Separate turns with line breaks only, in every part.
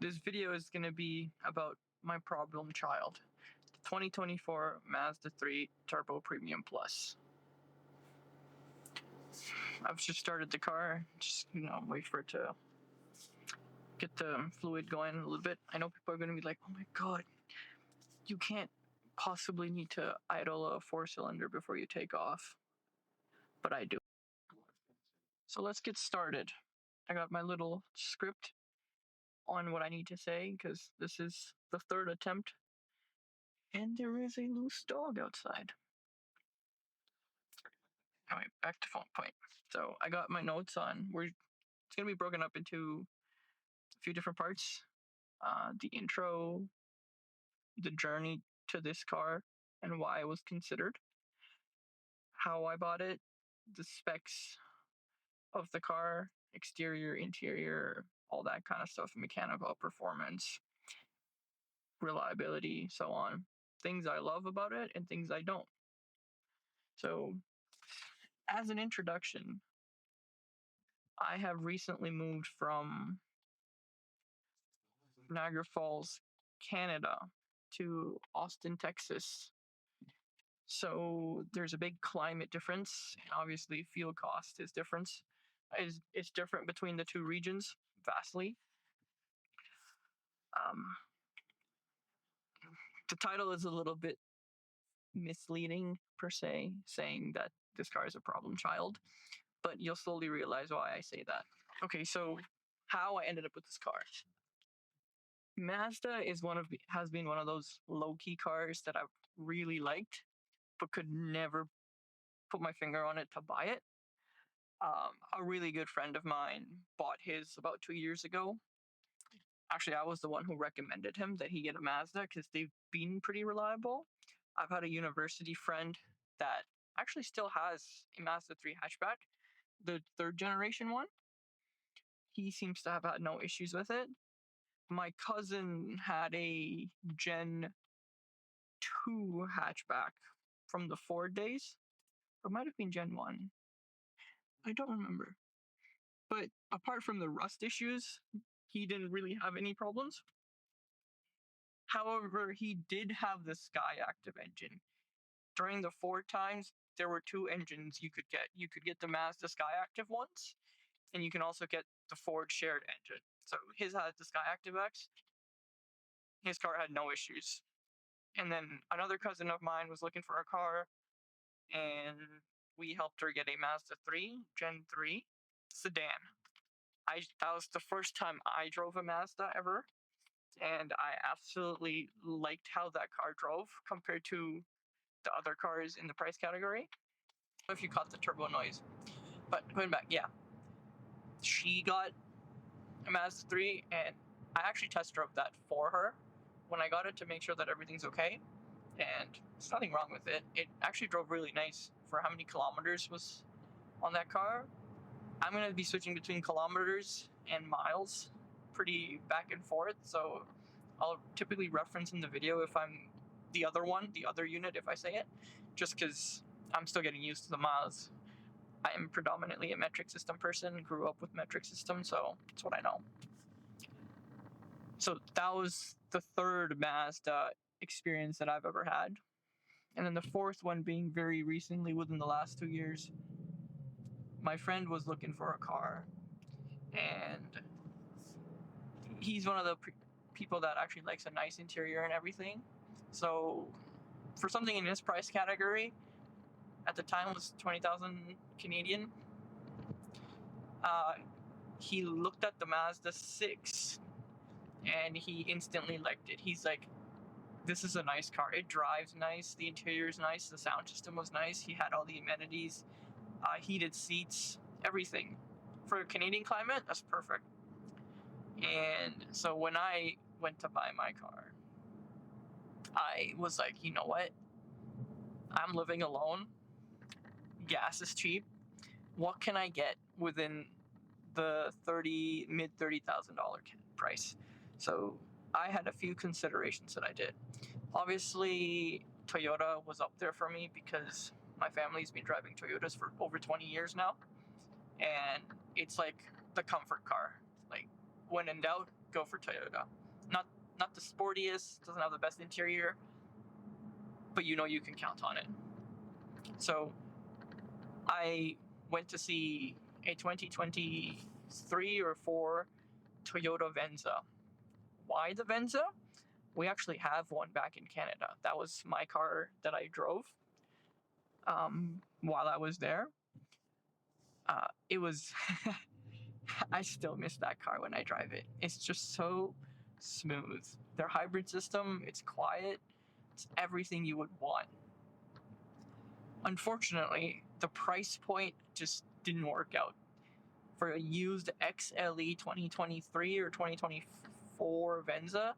This video is going to be about my problem child, the 2024 Mazda 3 Turbo Premium Plus. I've just started the car, just wait for it to get the fluid going a little bit. I know people are going to be like, oh my god, you can't possibly need to idle a 4-cylinder before you take off. But I do. So let's get started. I got my little script on what I need to say because this is the third attempt and there is a loose dog outside. Anyway, back to phone point. So I got my notes on it's going to be broken up into a few different parts. The intro, the journey to this car and why it was considered, how I bought it, the specs of the car, exterior, interior, all that kind of stuff, mechanical performance, reliability, so on. Things I love about it and things I don't. So, as an introduction, I have recently moved from Niagara Falls, Canada to Austin, Texas. So there's a big climate difference, and obviously fuel cost is different. It's different between the two regions vastly. The title is a little bit misleading per se, saying that this car is a problem child, but you'll slowly realize why I say that. Okay, so how I ended up with this car. Mazda has been one of those low-key cars that I've really liked, but could never put my finger on it to buy it. A really good friend of mine bought his about 2 years ago. Actually, I was the one who recommended him that he get a Mazda because they've been pretty reliable. I've had a university friend that actually still has a Mazda 3 hatchback, the third generation one. He seems to have had no issues with it. My cousin had a Gen 2 hatchback from the Ford days. Or it might have been Gen 1. I don't remember. But apart from the rust issues, he didn't really have any problems. However, he did have the Skyactiv engine. During the Ford times, there were two engines you could get. You could get the Mazda Skyactiv ones, and you can also get the Ford shared engine. So his had the Skyactiv X. His car had no issues. And then another cousin of mine was looking for a car, and we helped her get a Mazda 3, Gen 3 sedan. That was the first time I drove a Mazda ever, and I absolutely liked how that car drove compared to the other cars in the price category. I don't know if you caught the turbo noise, but going back, yeah. She got a Mazda 3, and I actually test drove that for her when I got it to make sure that everything's okay, and there's nothing wrong with it. It actually drove really nice for how many kilometers was on that car. I'm going to be switching between kilometers and miles pretty back and forth, so I'll typically reference in the video if I'm the other unit if I say it, just because I'm still getting used to the miles. I am predominantly a metric system person, grew up with metric systems, so that's what I know. So that was the third Mazda experience that I've ever had. And then the fourth one being very recently, within the last 2 years. My friend was looking for a car, and he's one of the people that actually likes a nice interior and everything. So for something in his price category, at the time was 20,000 Canadian, he looked at the Mazda 6 and he instantly liked it. He's like, this is a nice car. It drives nice. The interior is nice. The sound system was nice. He had all the amenities, heated seats, everything. For a Canadian climate, that's perfect. And so when I went to buy my car, I was like, you know what? I'm living alone. Gas is cheap. What can I get within the mid $30,000 price? So I had a few considerations that I did. Obviously, Toyota was up there for me because my family's been driving Toyotas for over 20 years now. And it's like the comfort car. Like, when in doubt, go for Toyota. Not the sportiest, doesn't have the best interior, but you know you can count on it. So I went to see a 2023 or 4 Toyota Venza. Why the Venza? We actually have one back in Canada. That was my car that I drove while I was there. It was I still miss that car when I drive it. It's just so smooth. Their hybrid system, it's quiet, it's everything you would want. Unfortunately, the price point just didn't work out. For a used XLE 2023 or 2024 Venza,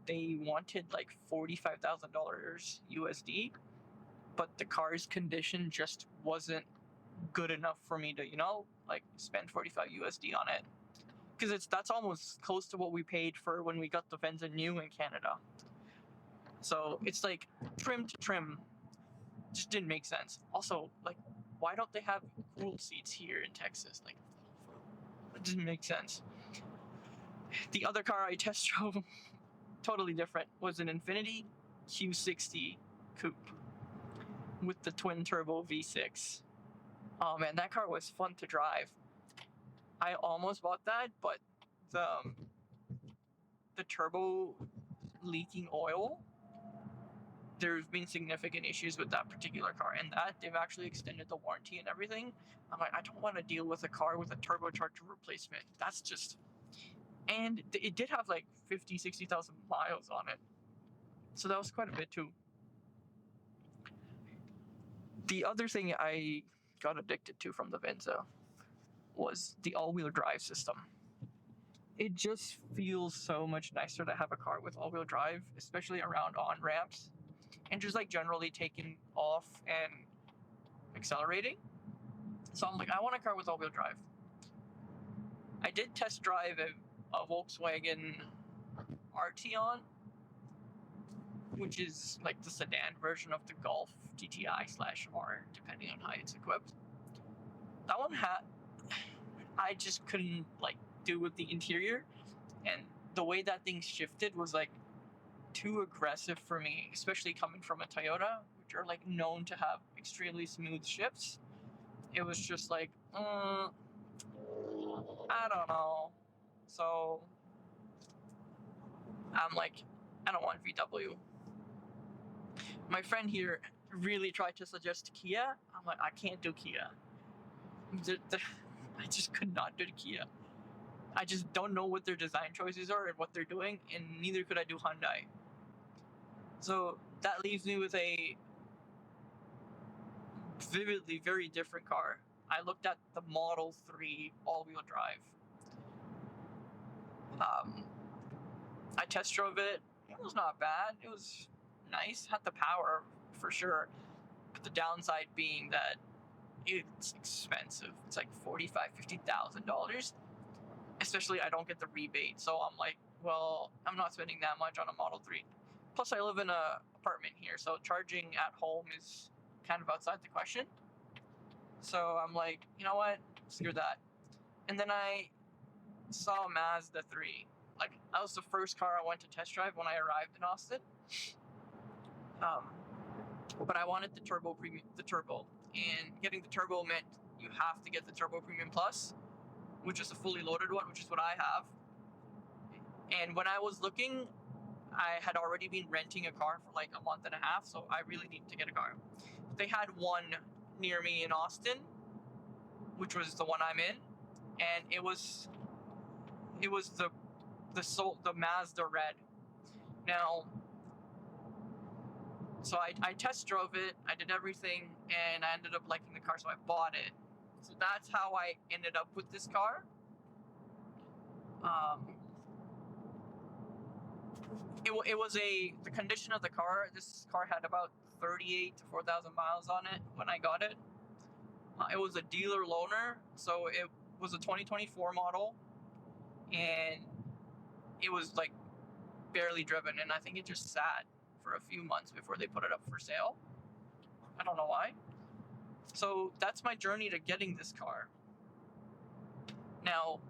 they wanted like $45,000 USD, but the car's condition just wasn't good enough for me to, like spend 45 USD on it. Because that's almost close to what we paid for when we got the Venza new in Canada. So it's like trim to trim. Just didn't make sense. Also, like, why don't they have cooled seats here in Texas? Like, it didn't make sense. The other car I test drove, totally different, was an Infiniti Q60 coupe with the twin turbo V6. Oh man, that car was fun to drive. I almost bought that, but the turbo leaking oil, there's been significant issues with that particular car, and that they've actually extended the warranty and everything. I'm like, I don't want to deal with a car with a turbocharger replacement. That's just, and it did have like 60,000 miles on it, so that was quite a bit too. The other thing I got addicted to from the Venza was the all-wheel drive system. It just feels so much nicer to have a car with all-wheel drive, especially around on-ramps, and just like generally taking off and accelerating. So I'm like, I want a car with all-wheel drive. I did test drive a Volkswagen Arteon, which is like the sedan version of the Golf GTI/R, depending on how it's equipped. That one I just couldn't like do with the interior, and the way that thing shifted was like too aggressive for me, especially coming from a Toyota, which are like known to have extremely smooth shifts. It was just like, I don't know. So I'm like, I don't want VW. My friend here really tried to suggest Kia. I'm like, I can't do Kia. I just could not do Kia. I just don't know what their design choices are and what they're doing, and neither could I do Hyundai. So that leaves me with a vividly very different car. I looked at the Model 3 all-wheel drive. I test drove it. It was not bad. It was nice. Had the power for sure. But the downside being that it's expensive. It's like $45,000-$50,000. Especially I don't get the rebate. So I'm like, well, I'm not spending that much on a Model 3. Plus I live in an apartment here, so charging at home is kind of outside the question. So I'm like, you know what? Screw that. And then I saw Mazda 3. Like, that was the first car I went to test drive when I arrived in Austin. But I wanted the turbo, and getting the turbo meant you have to get the Turbo Premium Plus, which is a fully loaded one, which is what I have. And when I was looking, I had already been renting a car for like a month and a half, so I really needed to get a car. They had one near me in Austin, which was the one I'm in, and it was the Mazda Red. Now, so I test drove it, I did everything, and I ended up liking the car, so I bought it. So that's how I ended up with this car. It was the condition of the car. This car had about 38 to 4,000 miles on it when I got it. It was a dealer loaner, so it was a 2024 model, and it was like barely driven, and I think it just sat for a few months before they put it up for sale. I don't know why. So that's my journey to getting this car. Now,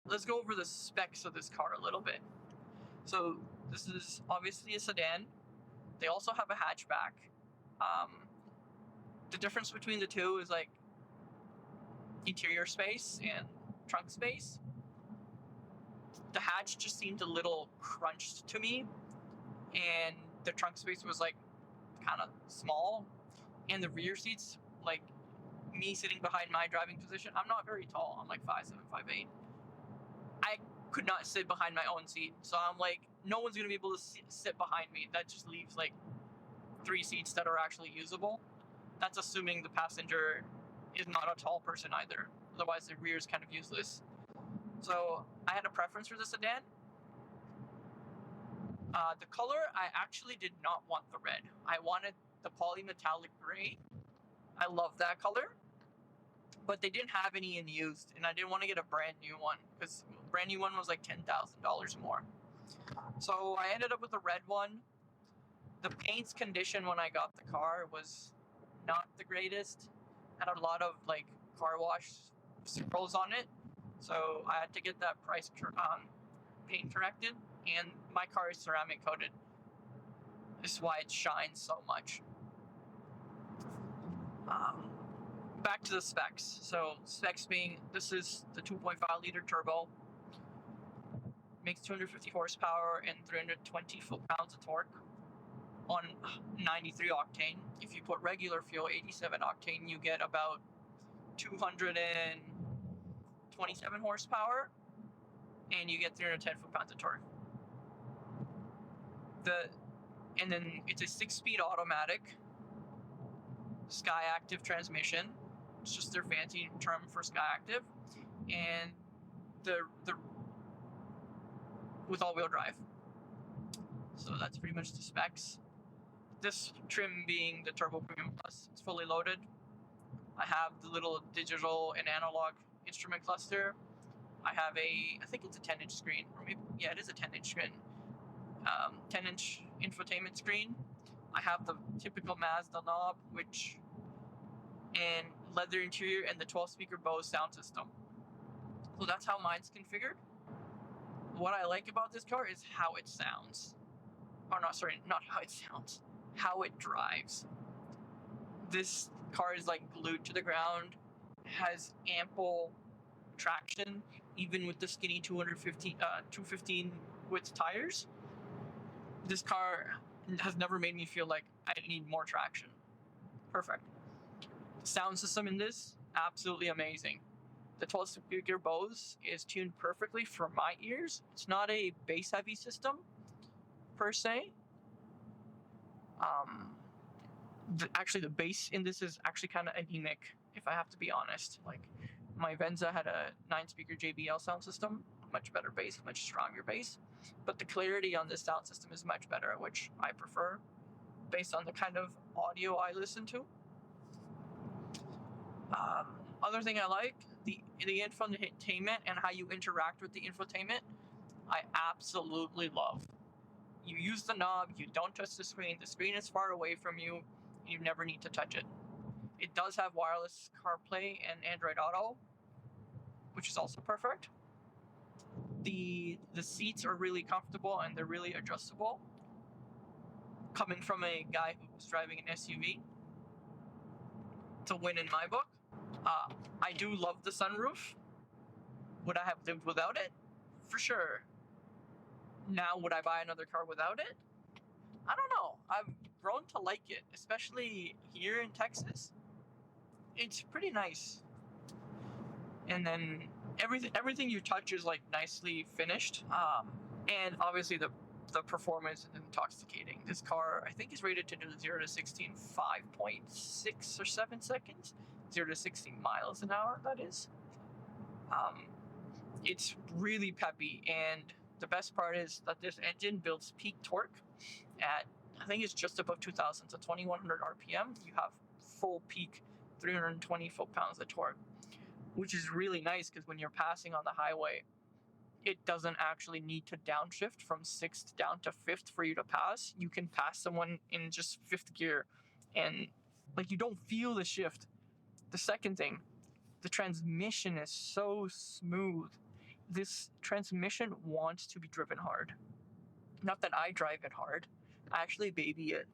let's go over the specs of this car a little bit. So this is obviously a sedan. They also have a hatchback. The difference between the two is like interior space and trunk space. The hatch just seemed a little crunched to me, and the trunk space was like kind of small, and the rear seats, like me sitting behind my driving position, I'm not very tall. I'm like 5'7", 5'8". I could not sit behind my own seat, so I'm like, no one's gonna be able to sit behind me. That just leaves like 3 seats that are actually usable. That's assuming the passenger is not a tall person either. Otherwise, the rear is kind of useless. So I had a preference for the sedan. The color, I actually did not want the red. I wanted the polymetallic gray. I love that color, but they didn't have any in used, and I didn't want to get a brand new one because brand new one was like $10,000 more. So I ended up with a red one. The paint's condition when I got the car was not the greatest. Had a lot of like car wash swirls on it, so I had to get that paint corrected. And my car is ceramic coated. This is why it shines so much. Back to the specs. So specs being, this is the 2.5 liter turbo. Makes 250 horsepower and 320 foot-pounds of torque on 93 octane. If you put regular fuel, 87 octane, you get about 227 horsepower and you get 310 foot-pounds of torque. And then it's a 6-speed automatic Sky Active transmission. It's just their fancy term for Sky Active, and the with all-wheel drive. So that's pretty much the specs. This trim being the Turbo Premium Plus, it's fully loaded. I have the little digital and analog instrument cluster. I have I think it's a 10-inch screen, or maybe, yeah, it is a 10-inch screen. 10-inch infotainment screen. I have the typical Mazda knob, and leather interior, and the 12-speaker Bose sound system. So that's how mine's configured. What I like about this car is how it sounds. Or not how it sounds. How it drives. This car is like glued to the ground, has ample traction, even with the skinny 215 width tires. This car has never made me feel like I need more traction. Perfect. The sound system in this, absolutely amazing. The 12-speaker Bose is tuned perfectly for my ears. It's not a bass-heavy system, per se. Actually, the bass in this is actually kind of anemic, if I have to be honest. Like, my Venza had a 9-speaker JBL sound system, much better bass, much stronger bass. But the clarity on this sound system is much better, which I prefer, based on the kind of audio I listen to. Other thing I like, the infotainment and how you interact with the infotainment, I absolutely love. You use the knob, you don't touch the screen is far away from you, you never need to touch it. It does have wireless CarPlay and Android Auto, which is also perfect. The seats are really comfortable and they're really adjustable. Coming from a guy who was driving an SUV, it's a win in my book. I do love the sunroof. Would I have lived without it? For sure. Now, would I buy another car without it? I don't know. I've grown to like it, especially here in Texas. It's pretty nice. And then everything you touch is like nicely finished. And obviously the performance is intoxicating. This car, I think, is rated to do 0 to 60 in 5.6 or 7 seconds. 0 to 60 miles an hour, that is. It's really peppy, and the best part is that this engine builds peak torque at, I think it's just above 2,000, so 2,100 RPM. You have full peak 320 foot-pounds of torque, which is really nice because when you're passing on the highway, it doesn't actually need to downshift from 6th down to 5th for you to pass. You can pass someone in just 5th gear, and like, you don't feel the shift. The second thing, the transmission is so smooth. this transmission wants to be driven hard. Not that I drive it hard, I actually baby it,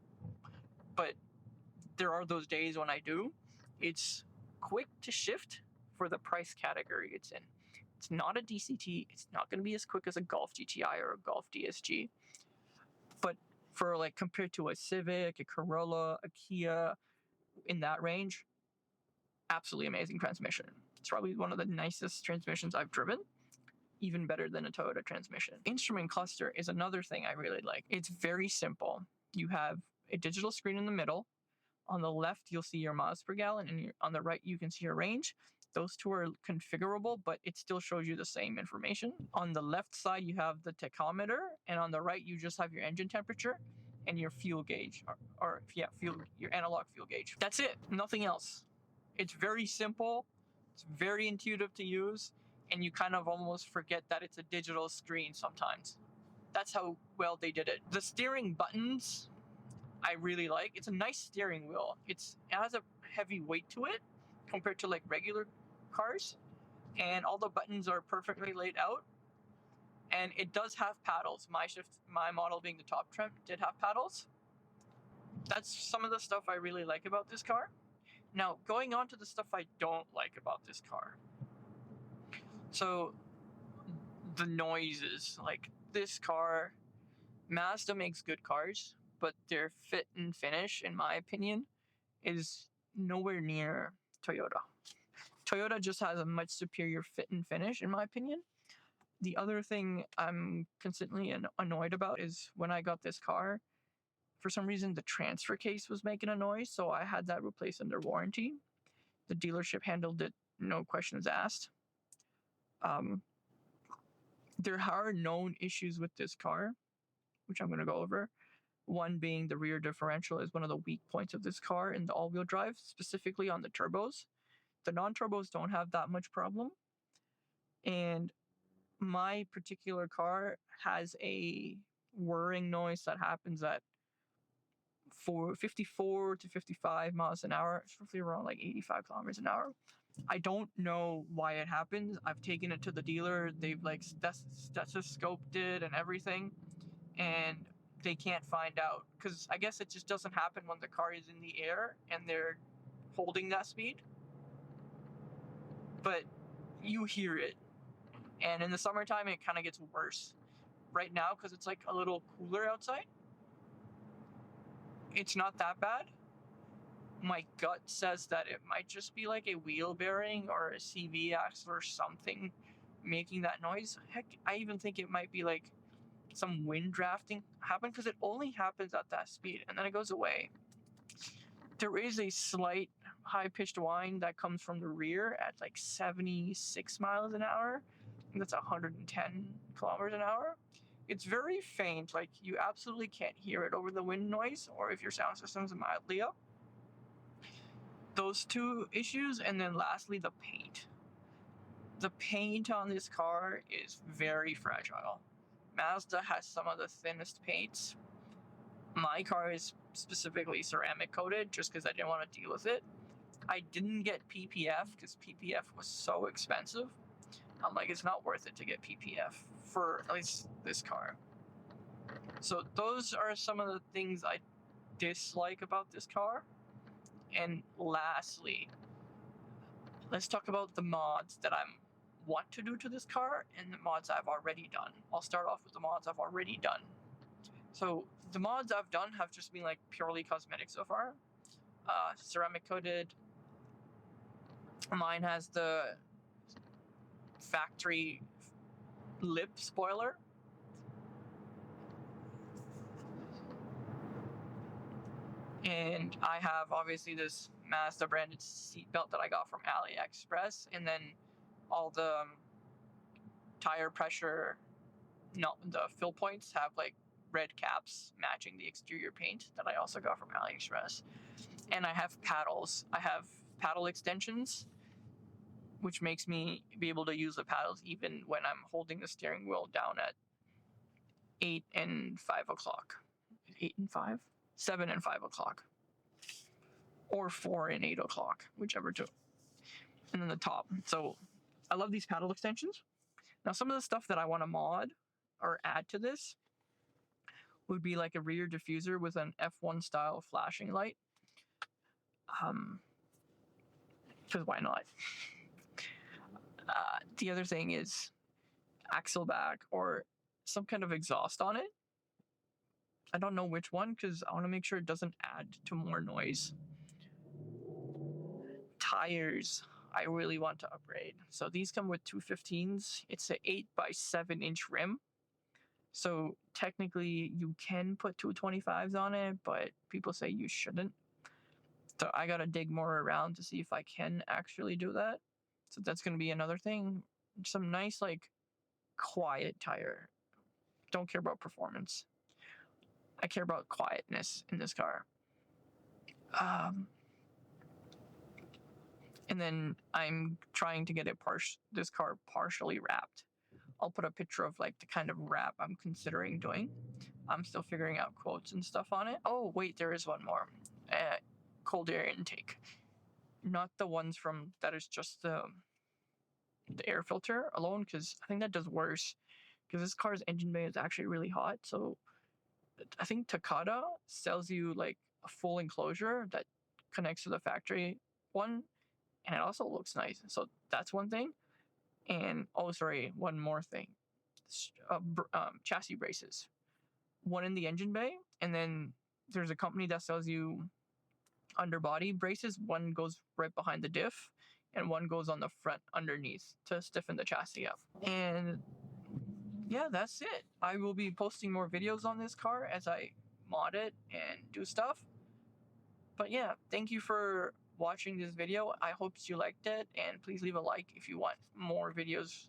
but there are those days when I do. It's quick to shift for the price category it's in. It's not a DCT. It's not going to be as quick as a Golf GTI or a Golf DSG. But for like compared to a Civic, a Corolla, a Kia, in that range, absolutely amazing transmission. It's probably one of the nicest transmissions I've driven. Even better than a Toyota transmission. Instrument cluster is another thing I really like. It's very simple. You have a digital screen in the middle. On the left, you'll see your miles per gallon, and on the right, you can see your range. Those two are configurable, but it still shows you the same information. On the left side, you have the tachometer, and on the right, you just have your engine temperature and your fuel gauge, your analog fuel gauge. That's it, nothing else. It's very simple, it's very intuitive to use, and you kind of almost forget that it's a digital screen sometimes. That's how well they did it. The steering buttons, I really like. It's a nice steering wheel. It has a heavy weight to it compared to like regular cars, and all the buttons are perfectly laid out. And it does have paddles. My model being the top trim, did have paddles. That's some of the stuff I really like about this car. Now, going on to the stuff I don't like about this car. So, the noises. Like, this car, Mazda makes good cars, but their fit and finish, in my opinion, is nowhere near Toyota. Toyota just has a much superior fit and finish, in my opinion. The other thing I'm consistently annoyed about is when I got this car, for some reason the transfer case was making a noise, so I had that replaced under warranty. The dealership handled it, no questions asked. There are known issues with this car, which I'm going to go over. One being the rear differential is one of the weak points of this car in the all-wheel drive, specifically on the turbos. The non-turbos don't have that much problem. And my particular car has a whirring noise that happens at 54 to 55 miles an hour. It's roughly around like 85 kilometers an hour. I don't know why it happens. I've taken it to the dealer. They've like stethoscoped it and everything, and they can't find out, because I guess it just doesn't happen when the car is in the air and they're holding that speed. But you hear it, and in the summertime it kind of gets worse. Right now, because it's like a little cooler outside, it's not that bad. My gut says that it might just be like a wheel bearing or a CV axle or something making that noise. Heck, I even think it might be like some wind drafting happen, because it only happens at that speed and then it goes away. There is a slight high-pitched whine that comes from the rear at like 76 miles an hour. And that's 110 kilometers an hour. It's very faint, like you absolutely can't hear it over the wind noise or if your sound system's mildly up. Those two issues, and then lastly, the paint. The paint on this car is very fragile. Mazda has some of the thinnest paints. My car is specifically ceramic coated just because I didn't want to deal with it. I didn't get PPF because PPF was so expensive. I'm like, it's not worth it to get PPF for at least this car. So those are some of the things I dislike about this car. And lastly, let's talk about the mods that I want to do to this car and the mods I've already done. I'll start off with the mods I've already done. So the mods I've done have just been like purely cosmetic so far. Ceramic coated. Mine has the factory lip spoiler. And I have obviously this Mazda branded seatbelt that I got from AliExpress, and then all the tire pressure, the fill points have like red caps matching the exterior paint that I also got from AliExpress. And I have paddles. I have paddle extensions, which makes me be able to use the paddles even when I'm holding the steering wheel down at 8 and 5 o'clock. 8 and 5? 7 and 5 o'clock. Or 4 and 8 o'clock, whichever two. And then the top. So I love these paddle extensions. Now, some of the stuff that I want to mod or add to this would be like a rear diffuser with an F1 style flashing light. Because why not? The other thing is axle back or some kind of exhaust on it. I don't know which one because I want to make sure it doesn't add to more noise. Tires, I really want to upgrade. So these come with 215s. It's an 8x7-inch rim. So technically you can put 225s on it, but people say you shouldn't. So I gotta dig more around to see if I can actually do that. So that's gonna be another thing. Some nice, like, quiet tire. Don't care about performance. I care about quietness in this car. And then I'm trying to get this car partially wrapped. I'll put a picture of like the kind of wrap I'm considering doing. I'm still figuring out quotes and stuff on it. Oh wait, there is one more. Cold air intake, not the ones from that is just the air filter alone, because I think that does worse. Because this car's engine bay is actually really hot. So I think Takata sells you like a full enclosure that connects to the factory one, and it also looks nice. So that's one thing. And oh, sorry, one more thing. Chassis braces. One in the engine bay, and then there's a company that sells you underbody braces. One goes right behind the diff, and one goes on the front underneath to stiffen the chassis up. And yeah, that's it. I will be posting more videos on this car as I mod it and do stuff. But yeah, thank you for watching this video. I hope you liked it, and please leave a like if you want more videos